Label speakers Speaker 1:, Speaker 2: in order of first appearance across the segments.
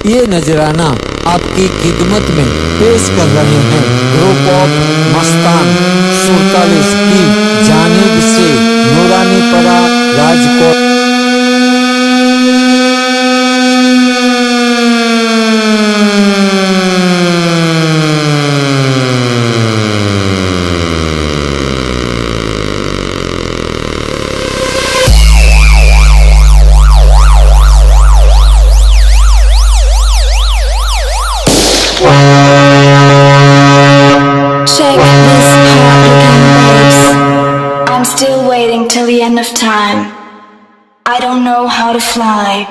Speaker 1: ये नजराना आपकी खिदमत में पेश कर रहे हैं ग्रुप ऑफ मस्तान 47 की जानिब से नूरानी परा Rajkot.
Speaker 2: Check this hot-looking babes. I'm still waiting till the end of time. I don't know how to fly.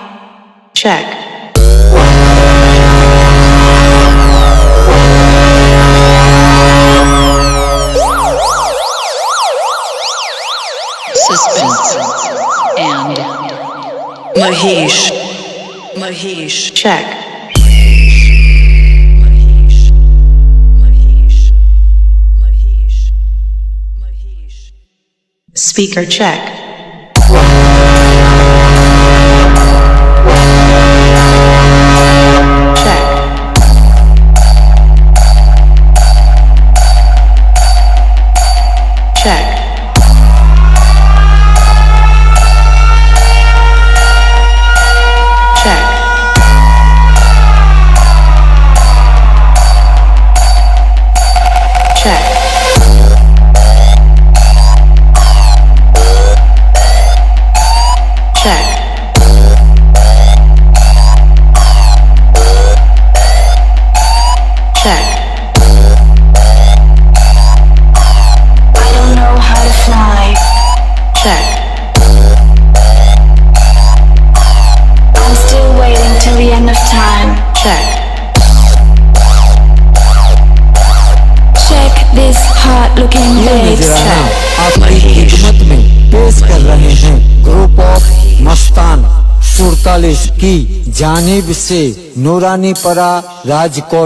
Speaker 2: Check.
Speaker 3: Suspense and Mahesh, check. Speaker check. Check. Check. Check. Check. Check. Check.
Speaker 2: I don't know how to fly.
Speaker 3: Check.
Speaker 2: I'm still waiting till the end of time.
Speaker 3: Check.
Speaker 2: Check this hot-looking
Speaker 1: ये
Speaker 2: babes.
Speaker 1: नजराना आपकी खिदमत में पेश कर रहे हैं group of Mastan 47 की जानिब से नूरानी परा राजकोट।